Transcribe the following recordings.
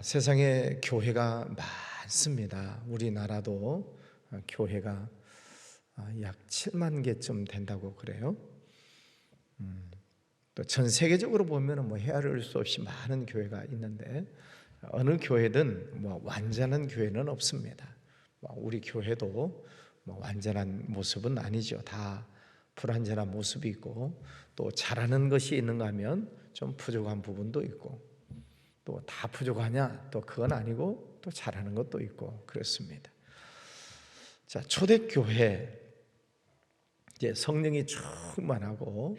세상에 교회가 많습니다. 우리나라도 교회가 약 7만 개쯤 된다고 그래요. 또 전 세계적으로 보면 헤아릴 수 없이 많은 교회가 있는데 어느 교회든 완전한 교회는 없습니다. 우리 교회도 완전한 모습은 아니죠. 다 불완전한 모습이 있고, 또 잘하는 것이 있는가 하면 좀 부족한 부분도 있고, 또 다 부족하냐? 또 그건 아니고 또 잘하는 것도 있고 그렇습니다. 자, 초대교회 이제 성령이 충만하고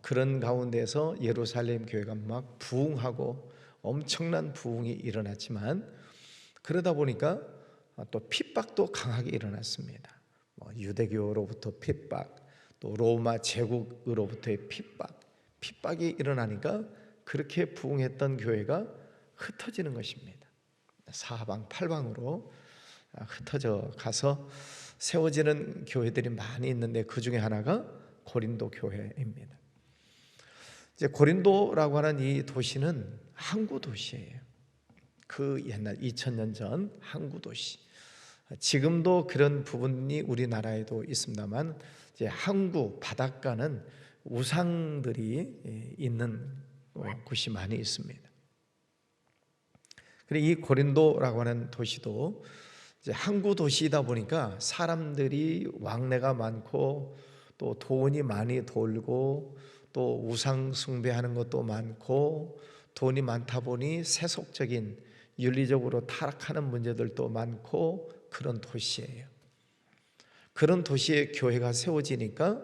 그런 가운데서 예루살렘 교회가 막 부흥하고 엄청난 부흥이 일어났지만, 그러다 보니까 또 핍박도 강하게 일어났습니다. 유대교로부터 핍박, 또 로마 제국으로부터의 핍박이 일어나니까 그렇게 부흥했던 교회가 흩어지는 것입니다. 사방 팔방으로 흩어져 가서 세워지는 교회들이 많이 있는데, 그 중에 하나가 고린도 교회입니다. 이제 고린도라고 하는 이 도시는 항구 도시예요. 그 옛날 2000년 전 항구 도시. 지금도 그런 부분이 우리나라에도 있습니다만, 이제 항구 바닷가는 우상들이 있는 곳이 많이 있습니다. 그리고 이 고린도라고 하는 도시도 이제 항구 도시이다 보니까 사람들이 왕래가 많고, 또 돈이 많이 돌고, 또 우상 숭배하는 것도 많고, 돈이 많다 보니 세속적인 윤리적으로 타락하는 문제들도 많고, 그런 도시예요. 그런 도시에 교회가 세워지니까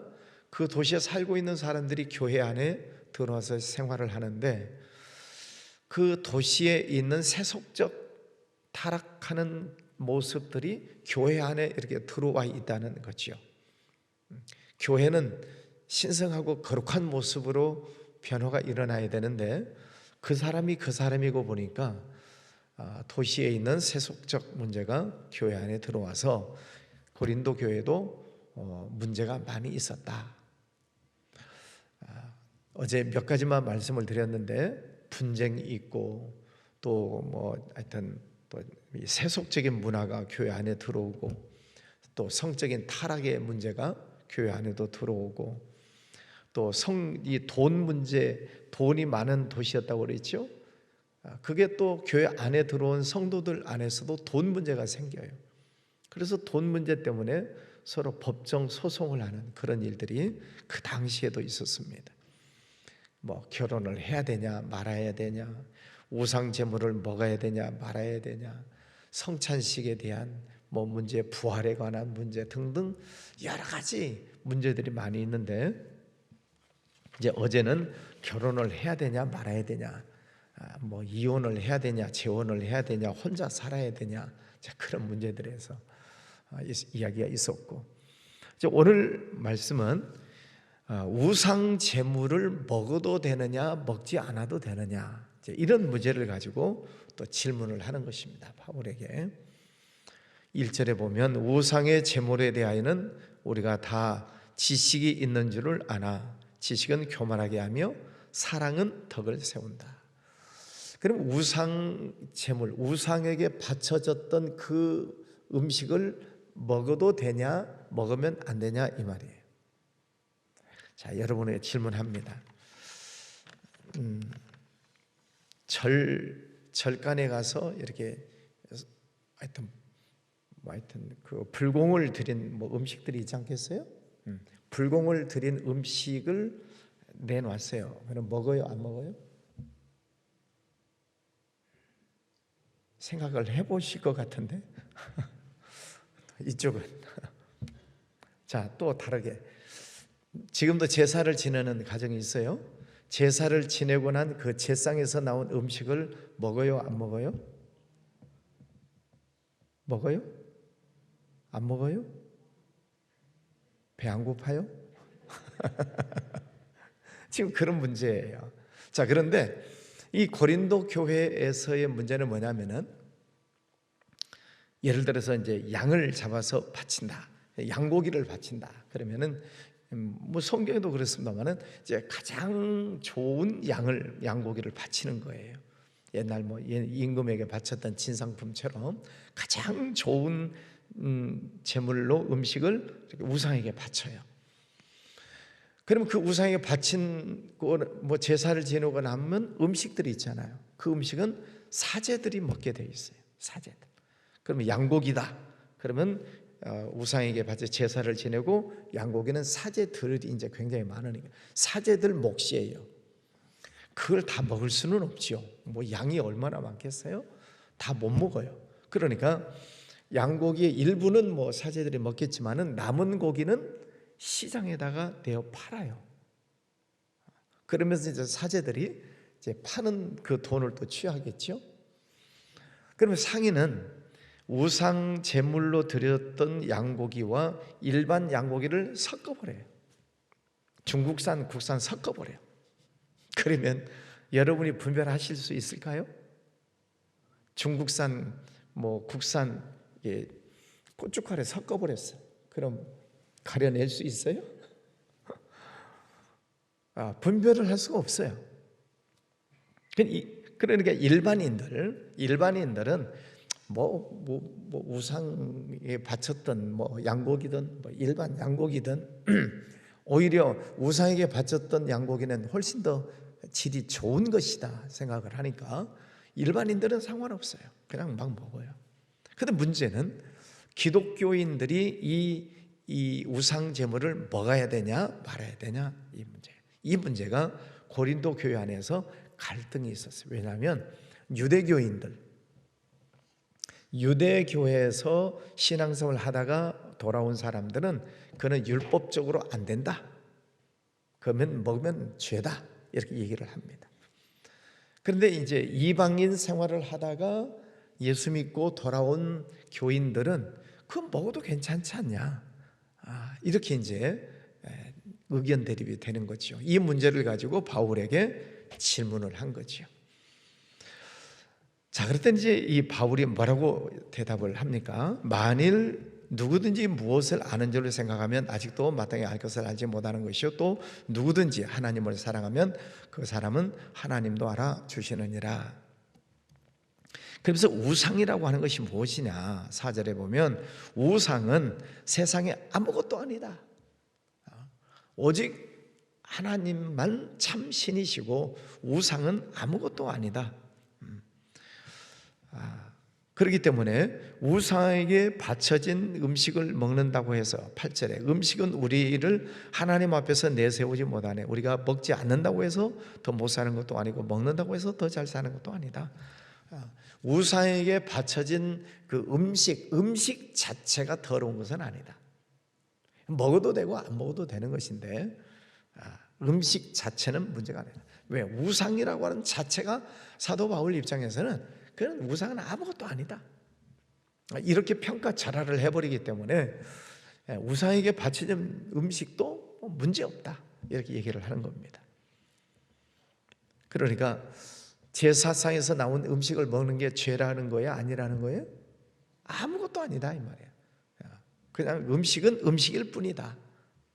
그 도시에 살고 있는 사람들이 교회 안에 들어와서 생활을 하는데, 그 도시에 있는 세속적 타락하는 모습들이 교회 안에 이렇게 들어와 있다는 거죠. 교회는 신성하고 거룩한 모습으로 변화가 일어나야 되는데, 그 사람이 그 사람이고 보니까 도시에 있는 세속적 문제가 교회 안에 들어와서 고린도 교회도 문제가 많이 있었다. 어제 몇 가지만 말씀을 드렸는데, 분쟁이 있고, 또 하여튼 또 세속적인 문화가 교회 안에 들어오고, 또 성적인 타락의 문제가 교회 안에도 들어오고, 또 이 돈 문제, 돈이 많은 도시였다고 그랬죠. 그게 또 교회 안에 들어온 성도들 안에서도 돈 문제가 생겨요. 그래서 돈 문제 때문에 서로 법정 소송을 하는 그런 일들이 그 당시에도 있었습니다. 결혼을 해야 되냐 말아야 되냐, 우상 제물을 먹어야 되냐 말아야 되냐, 성찬식에 대한 문제, 부활에 관한 문제 등등 여러 가지 문제들이 많이 있는데, 이제 어제는 결혼을 해야 되냐 말아야 되냐, 이혼을 해야 되냐 재혼을 해야 되냐, 혼자 살아야 되냐, 그런 문제들에서 이야기가 있었고, 이제 오늘 말씀은 우상 제물을 먹어도 되느냐 먹지 않아도 되느냐, 이런 문제를 가지고 또 질문을 하는 것입니다. 바울에게 1절에 보면, 우상의 제물에 대하여는 우리가 다 지식이 있는 줄을 아나 지식은 교만하게 하며 사랑은 덕을 세운다. 그럼 우상 제물, 우상에게 바쳐졌던 그 음식을 먹어도 되냐 먹으면 안 되냐 이 말이에요. 자, 여러분에게 질문합니다. 절간에 가서 이렇게 하여튼 그 불공을 드린 음식들이 있지 않겠어요? 불공을 드린 음식을 내놨어요. 그럼 먹어요 안 먹어요? 생각을 해보실 것 같은데 이쪽은 자, 또 다르게 지금도 제사를 지내는 가정이 있어요. 제사를 지내고 난 그 제상에서 나온 음식을 먹어요 안 먹어요? 먹어요? 안 먹어요? 배 안 고파요? 지금 그런 문제예요. 자, 그런데 이 고린도 교회에서의 문제는 뭐냐면은, 예를 들어서 이제 양을 잡아서 바친다, 양고기를 바친다 그러면은 성경에도 그렇습니다만은 이제 가장 좋은 양고기를 바치는 거예요. 옛날 뭐 임금에게 바쳤던 진상품처럼 가장 좋은 제물로 음식을 우상에게 바쳐요. 그러면 그 우상에게 바친 뭐 제사를 지내고 나면 음식들이 있잖아요. 그 음식은 사제들이 먹게 돼 있어요. 사제들. 그러면 양고기다. 그러면 우상에게 바쳐 제사를 지내고 양고기는 사제들이 이제 굉장히 많으니까 사제들 몫이에요. 그걸 다 먹을 수는 없지요. 뭐 양이 얼마나 많겠어요? 다 못 먹어요. 그러니까 양고기의 일부는 뭐 사제들이 먹겠지만은 남은 고기는 시장에다가 내어 팔아요. 그러면서 이제 사제들이 이제 파는 그 돈을 또 취하겠죠. 그러면 상인은 우상 제물로 드렸던 양고기와 일반 양고기를 섞어버려요. 중국산, 국산 섞어버려요. 그러면 여러분이 분별하실 수 있을까요? 중국산, 뭐 국산 고춧가루 섞어버렸어요. 그럼 가려낼 수 있어요? 분별을 할 수가 없어요. 그러니까 일반인들은 뭐 우상에 바쳤던 뭐 양고기든 뭐 일반 양고기든 오히려 우상에게 바쳤던 양고기는 훨씬 더 질이 좋은 것이다 생각을 하니까 일반인들은 상관없어요. 그냥 막 먹어요. 그런데 문제는 기독교인들이 이 우상 제물을 먹어야 되냐 말아야 되냐 이 문제. 이 문제가 고린도 교회 안에서 갈등이 있었어요. 왜냐하면 유대교회에서 신앙생활을 하다가 돌아온 사람들은 그는 율법적으로 안 된다. 그러면 먹으면 죄다. 이렇게 얘기를 합니다. 그런데 이제 이방인 생활을 하다가 예수 믿고 돌아온 교인들은 그건 먹어도 괜찮지 않냐. 이렇게 이제 의견 대립이 되는 거죠. 이 문제를 가지고 바울에게 질문을 한 거죠. 자, 그랬더니 이제 이 바울이 뭐라고 대답을 합니까? 만일 누구든지 무엇을 아는 줄로 생각하면 아직도 마땅히 알 것을 알지 못하는 것이요, 또 누구든지 하나님을 사랑하면 그 사람은 하나님도 알아주시느니라. 그래서 우상이라고 하는 것이 무엇이냐? 4절에 보면 우상은 세상에 아무것도 아니다. 오직 하나님만 참 신이시고 우상은 아무것도 아니다. 그렇기 때문에 우상에게 바쳐진 음식을 먹는다고 해서 8절에 음식은 우리를 하나님 앞에서 내세우지 못하네. 우리가 먹지 않는다고 해서 더 못 사는 것도 아니고 먹는다고 해서 더 잘 사는 것도 아니다. 우상에게 바쳐진 그 음식 자체가 더러운 것은 아니다. 먹어도 되고 안 먹어도 되는 것인데 음식 자체는 문제가 아니다. 왜? 우상이라고 하는 자체가 사도 바울 입장에서는 그런 우상은 아무것도 아니다. 이렇게 평가절하를 해버리기 때문에 우상에게 바쳐진 음식도 문제없다. 이렇게 얘기를 하는 겁니다. 그러니까 제사상에서 나온 음식을 먹는 게 죄라는 거야? 아니라는 거예요? 아무것도 아니다 이 말이에요. 그냥 음식은 음식일 뿐이다.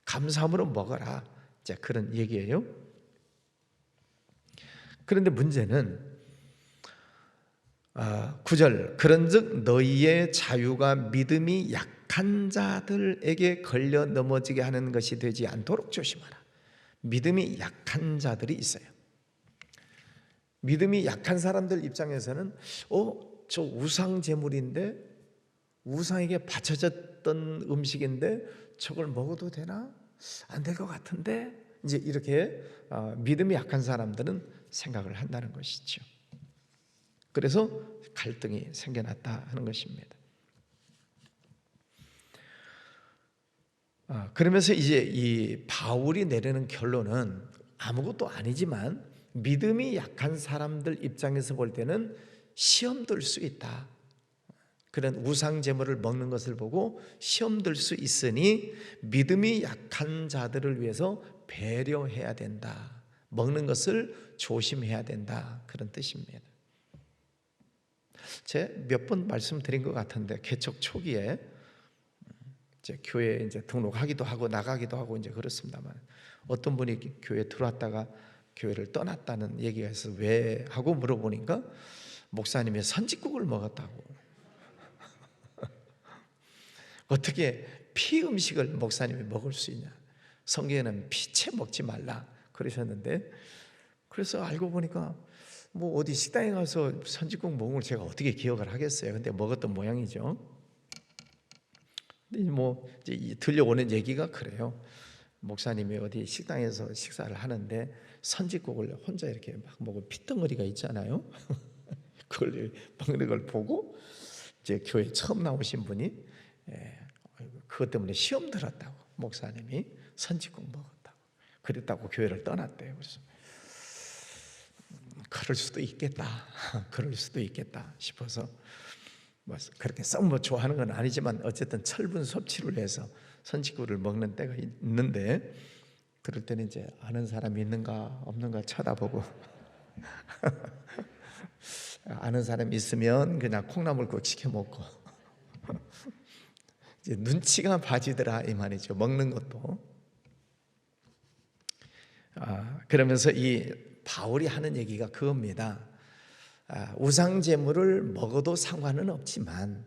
감사함으로 먹어라. 자, 그런 얘기예요. 그런데 문제는 9절 그런즉 너희의 자유가 믿음이 약한 자들에게 걸려 넘어지게 하는 것이 되지 않도록 조심하라. 믿음이 약한 자들이 있어요. 믿음이 약한 사람들 입장에서는 저 우상 제물인데 우상에게 바쳐졌던 음식인데 저걸 먹어도 되나? 안 될 것 같은데 이제 이렇게 믿음이 약한 사람들은 생각을 한다는 것이죠. 그래서 갈등이 생겨났다 하는 것입니다. 그러면서 이제 이 바울이 내리는 결론은 아무것도 아니지만 믿음이 약한 사람들 입장에서 볼 때는 시험 들 수 있다. 그런 우상 제물을 먹는 것을 보고 시험 들 수 있으니 믿음이 약한 자들을 위해서 배려해야 된다. 먹는 것을 조심해야 된다. 그런 뜻입니다. 제가 몇 번 말씀드린 것 같은데 개척 초기에 이제 교회에 이제 등록하기도 하고 나가기도 하고 이제 그렇습니다만 어떤 분이 교회에 들어왔다가 교회를 떠났다는 얘기가 있어서 왜 하고 물어보니까 목사님이 선짓국을 먹었다고. 어떻게 피 음식을 목사님이 먹을 수 있냐? 성경에는 피채 먹지 말라 그러셨는데, 그래서 알고 보니까 뭐 어디 식당에 가서 선짓국 먹은 걸 제가 어떻게 기억을 하겠어요. 근데 먹었던 모양이죠. 근데 뭐 이제 들려오는 얘기가 그래요. 목사님이 어디 식당에서 식사를 하는데 선짓국을 혼자 이렇게 막 먹은 핏덩어리가 있잖아요. 그걸 먹는 걸 보고 이제 교회 처음 나오신 분이 그것 때문에 시험 들었다고, 목사님이 선짓국 먹었다고 그랬다고 교회를 떠났대요. 그래서 그럴 수도 있겠다, 그럴 수도 있겠다 싶어서 뭐 그렇게 썩 뭐 좋아하는 건 아니지만 어쨌든 철분 섭취를 해서 선짓국을 먹는 때가 있는데, 그럴 때는 이제 아는 사람이 있는가 없는가 쳐다보고 아는 사람이 있으면 그냥 콩나물국 시켜 먹고 이제 눈치가 봐지더라 이 말이죠. 먹는 것도. 그러면서 이 바울이 하는 얘기가 그겁니다. 우상 제물을 먹어도 상관은 없지만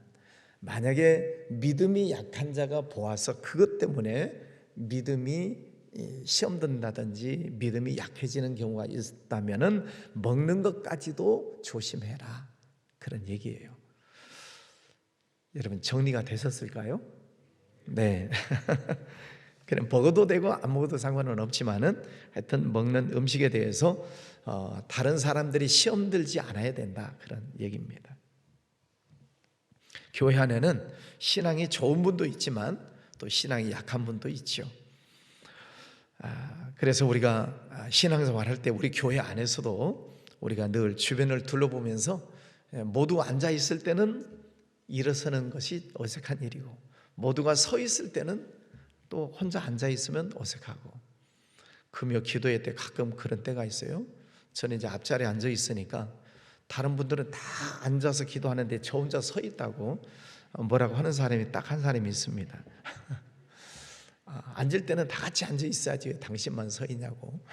만약에 믿음이 약한 자가 보아서 그것 때문에 믿음이 시험 든다든지 믿음이 약해지는 경우가 있다면은 먹는 것까지도 조심해라, 그런 얘기예요. 여러분 정리가 되셨을까요? 네. 그냥 먹어도 되고 안 먹어도 상관은 없지만은 하여튼 먹는 음식에 대해서 다른 사람들이 시험 들지 않아야 된다, 그런 얘기입니다. 교회 안에는 신앙이 좋은 분도 있지만 또 신앙이 약한 분도 있죠. 그래서 우리가 신앙생활 할 때 우리 교회 안에서도 우리가 늘 주변을 둘러보면서 모두 앉아 있을 때는 일어서는 것이 어색한 일이고, 모두가 서 있을 때는 또 혼자 앉아 있으면 어색하고, 금요 기도회 때 가끔 그런 때가 있어요. 저는 이제 앞자리에 앉아 있으니까 다른 분들은 다 앉아서 기도하는데 저 혼자 서 있다고 뭐라고 하는 사람이 딱 한 사람이 있습니다. 앉을 때는 다 같이 앉아 있어야지 왜 당신만 서 있냐고.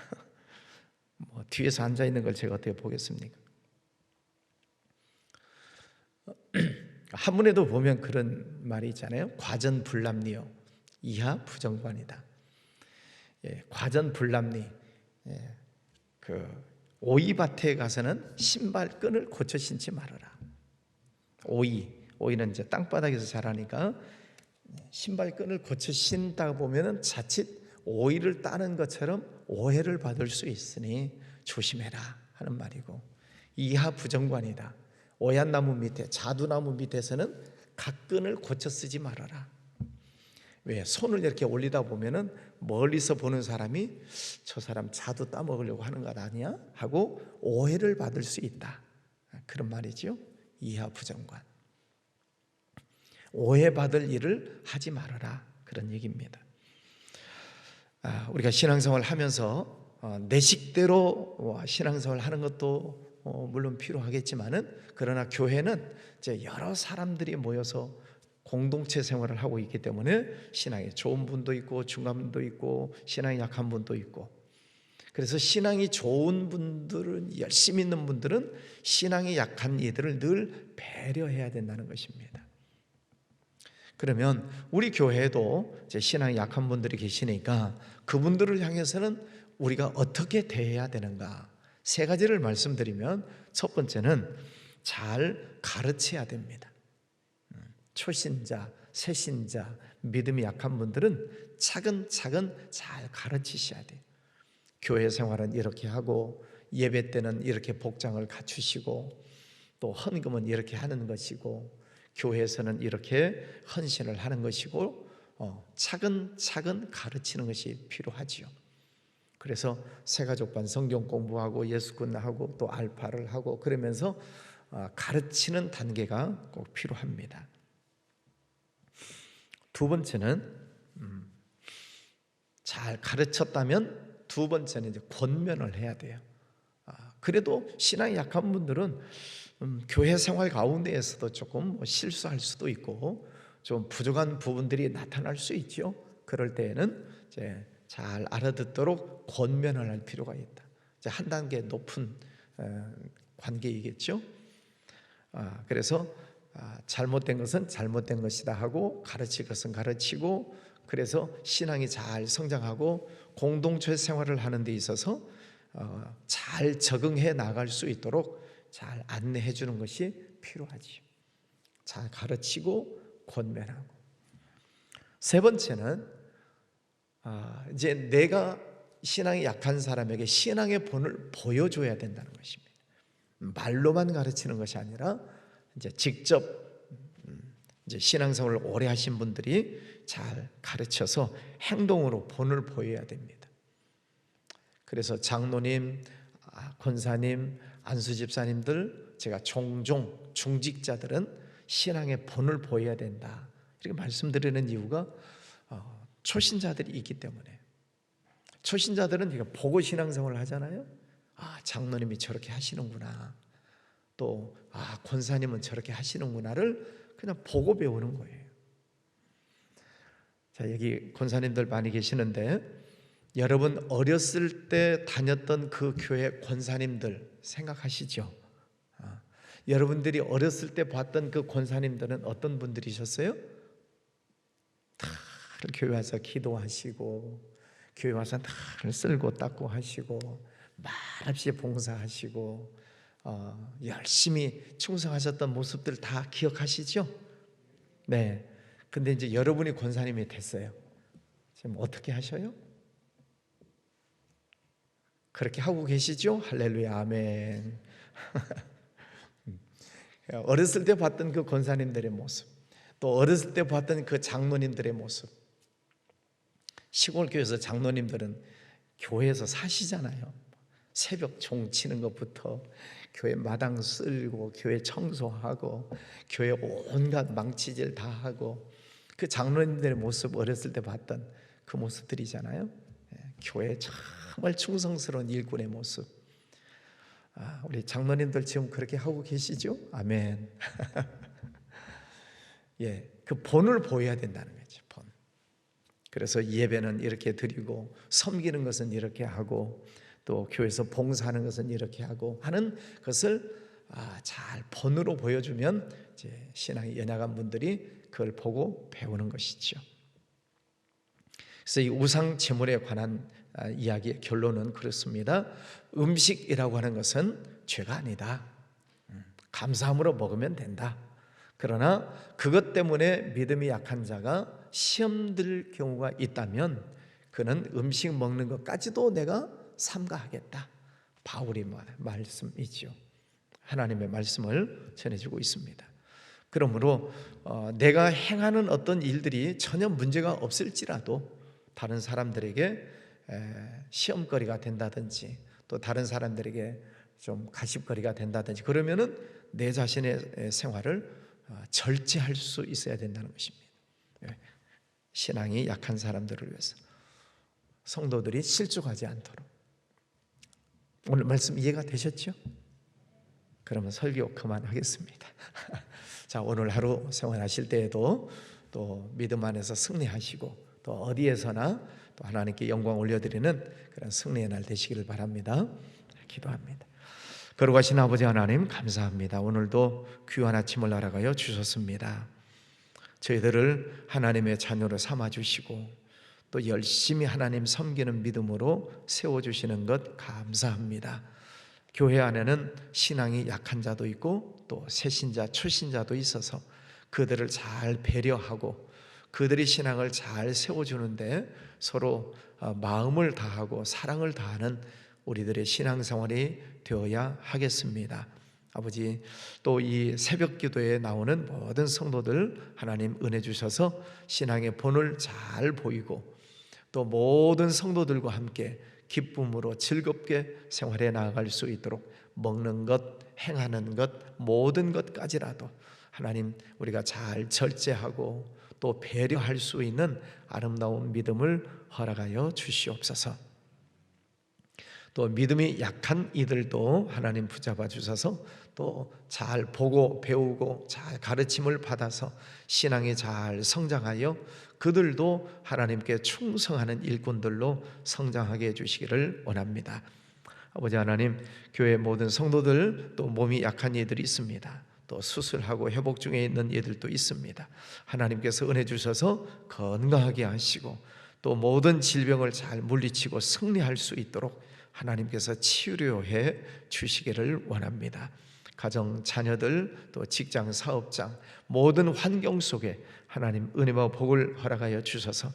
뭐 뒤에서 앉아 있는 걸 제가 어떻게 보겠습니까? 한문에도 보면 그런 말이 있잖아요. 과전불람리요 이하 부정관이다. 과전불람리. 그 오이밭에 가서는 신발끈을 고쳐 신지 말아라. 오이는 이제 땅바닥에서 자라니까 신발끈을 고쳐 신다 보면은 자칫 오이를 따는 것처럼 오해를 받을 수 있으니 조심해라 하는 말이고, 이하 부정관이다. 오얏나무 밑에, 자두나무 밑에서는 각끈을 고쳐 쓰지 말아라. 왜? 손을 이렇게 올리다 보면은 멀리서 보는 사람이 저 사람 자두 따먹으려고 하는 것 아니야? 하고 오해를 받을 수 있다, 그런 말이죠. 이하 부정관. 오해받을 일을 하지 말아라, 그런 얘기입니다. 우리가 신앙생활 하면서 내 식대로 신앙생활 하는 것도 물론 필요하겠지만은, 그러나 교회는 이제 여러 사람들이 모여서 공동체 생활을 하고 있기 때문에 신앙이 좋은 분도 있고 중간 분도 있고 신앙이 약한 분도 있고, 그래서 신앙이 좋은 분들은, 열심히 있는 분들은 신앙이 약한 이들을 늘 배려해야 된다는 것입니다. 그러면 우리 교회에도 이제 신앙이 약한 분들이 계시니까 그분들을 향해서는 우리가 어떻게 대해야 되는가, 세 가지를 말씀드리면, 첫 번째는 잘 가르쳐야 됩니다. 초신자, 새신자, 믿음이 약한 분들은 차근차근 잘 가르치셔야 돼요. 교회 생활은 이렇게 하고, 예배 때는 이렇게 복장을 갖추시고, 또 헌금은 이렇게 하는 것이고, 교회에서는 이렇게 헌신을 하는 것이고, 차근차근 가르치는 것이 필요하지요. 그래서 새가족반 성경 공부하고 예수꾼하고 또 알파를 하고 그러면서 가르치는 단계가 꼭 필요합니다. 두 번째는 잘 가르쳤다면 두 번째는 이제 권면을 해야 돼요. 그래도 신앙이 약한 분들은 교회 생활 가운데에서도 조금 실수할 수도 있고 좀 부족한 부분들이 나타날 수 있죠. 그럴 때에는 이제 잘 알아듣도록 권면을 할 필요가 있다. 이제 한 단계 높은 관계이겠죠. 그래서 잘못된 것은 잘못된 것이다 하고, 가르칠 것은 가르치고, 그래서 신앙이 잘 성장하고 공동체 생활을 하는 데 있어서 잘 적응해 나갈 수 있도록 잘 안내해 주는 것이 필요하지요. 잘 가르치고 권면하고. 세 번째는 이제 내가 신앙이 약한 사람에게 신앙의 본을 보여줘야 된다는 것입니다. 말로만 가르치는 것이 아니라 이제 직접 이제 신앙생활을 오래 하신 분들이 잘 가르쳐서 행동으로 본을 보여야 됩니다. 그래서 장로님, 권사님, 안수집사님들, 제가 종종 중직자들은 신앙의 본을 보여야 된다 이렇게 말씀드리는 이유가 초신자들이 있기 때문에. 초신자들은 이거 보고 신앙생활을 하잖아요. 장로님이 저렇게 하시는구나, 또 권사님은 저렇게 하시는구나를 그냥 보고 배우는 거예요. 자, 여기 권사님들 많이 계시는데, 여러분 어렸을 때 다녔던 그 교회 권사님들 생각하시죠? 여러분들이 어렸을 때 봤던 그 권사님들은 어떤 분들이셨어요? 다 교회 와서 기도하시고, 교회 와서 다 쓸고 닦고 하시고, 말없이 봉사하시고, 열심히 충성하셨던 모습들 다 기억하시죠? 네. 근데 이제 여러분이 권사님이 됐어요. 지금 어떻게 하셔요? 그렇게 하고 계시죠? 할렐루야, 아멘. 어렸을 때 봤던 그 권사님들의 모습, 또 어렸을 때 봤던 그 장로님들의 모습. 시골 교회에서 장로님들은 교회에서 사시잖아요. 새벽 종 치는 것부터 교회 마당 쓸고, 교회 청소하고, 교회 온갖 망치질 다 하고, 그 장로님들의 모습, 어렸을 때 봤던 그 모습들이잖아요. 교회 정말 충성스러운 일꾼의 모습. 우리 장로님들 지금 그렇게 하고 계시죠? 아멘. 예, 그 본을 보여야 된다는 거죠. 본. 그래서 예배는 이렇게 드리고, 섬기는 것은 이렇게 하고, 또 교회에서 봉사하는 것은 이렇게 하고 하는 것을 잘 본으로 보여주면 이제 신앙이 연약한 분들이 그걸 보고 배우는 것이죠. 그래서 이 우상 제물에 관한 이야기의 결론은 그렇습니다. 음식이라고 하는 것은 죄가 아니다. 감사함으로 먹으면 된다. 그러나 그것 때문에 믿음이 약한 자가 시험 들 경우가 있다면 그는 음식 먹는 것까지도 내가 삼가하겠다. 바울이 말씀이죠. 하나님의 말씀을 전해주고 있습니다. 그러므로 내가 행하는 어떤 일들이 전혀 문제가 없을지라도 다른 사람들에게 시험거리가 된다든지, 또 다른 사람들에게 좀 가십거리가 된다든지, 그러면은 내 자신의 생활을 절제할 수 있어야 된다는 것입니다. 신앙이 약한 사람들을 위해서, 성도들이 실족하지 않도록. 오늘 말씀 이해가 되셨죠? 그러면 설교 그만하겠습니다. 자, 오늘 하루 생활하실 때에도 또 믿음 안에서 승리하시고, 또 어디에서나 또 하나님께 영광 올려드리는 그런 승리의 날 되시기를 바랍니다. 기도합니다. 거룩하신 아버지 하나님, 감사합니다. 오늘도 귀한 아침을 날아가여 주셨습니다. 저희들을 하나님의 자녀로 삼아주시고, 또 열심히 하나님 섬기는 믿음으로 세워주시는 것 감사합니다. 교회 안에는 신앙이 약한 자도 있고, 또 새신자, 초신자도 있어서 그들을 잘 배려하고 그들이 신앙을 잘 세워주는데 서로 마음을 다하고 사랑을 다하는 우리들의 신앙생활이 되어야 하겠습니다. 아버지, 또 이 새벽 기도에 나오는 모든 성도들 하나님 은혜 주셔서 신앙의 본을 잘 보이고, 또 모든 성도들과 함께 기쁨으로 즐겁게 생활해 나아갈 수 있도록 먹는 것, 행하는 것, 모든 것까지라도 하나님 우리가 잘 절제하고 또 배려할 수 있는 아름다운 믿음을 허락하여 주시옵소서. 또 믿음이 약한 이들도 하나님 붙잡아 주셔서 또 잘 보고 배우고 잘 가르침을 받아서 신앙이 잘 성장하여 그들도 하나님께 충성하는 일꾼들로 성장하게 해주시기를 원합니다. 아버지 하나님, 교회 모든 성도들, 또 몸이 약한 이들이 있습니다. 또 수술하고 회복 중에 있는 이들도 있습니다. 하나님께서 은혜 주셔서 건강하게 하시고 또 모든 질병을 잘 물리치고 승리할 수 있도록 하나님께서 치료해 주시기를 원합니다. 가정, 자녀들, 또 직장, 사업장 모든 환경 속에 하나님 은혜와 복을 허락하여 주셔서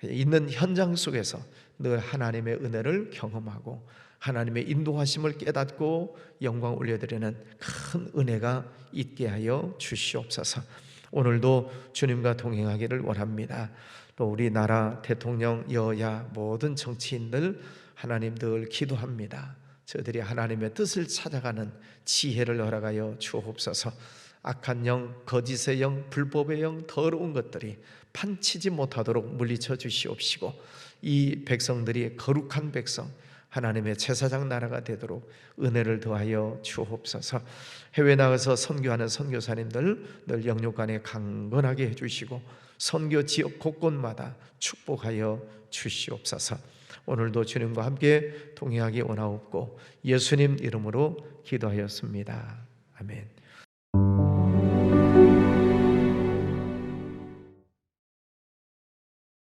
있는 현장 속에서 늘 하나님의 은혜를 경험하고 하나님의 인도하심을 깨닫고 영광 올려드리는 큰 은혜가 있게 하여 주시옵소서. 오늘도 주님과 동행하기를 원합니다. 또 우리나라 대통령, 여야 모든 정치인들 하나님 늘 기도합니다. 저들이 하나님의 뜻을 찾아가는 지혜를 허락하여 주옵소서. 악한 영, 거짓의 영, 불법의 영, 더러운 것들이 판치지 못하도록 물리쳐 주시옵시고 이 백성들이 거룩한 백성, 하나님의 제사장 나라가 되도록 은혜를 더하여 주옵소서. 해외 나가서 선교하는 선교사님들 늘 영육간에 강건하게 해주시고 선교 지역 곳곳마다 축복하여 주시옵소서. 오늘도 주님과 함께 동행하기 원하옵고 예수님 이름으로 기도하였습니다. 아멘.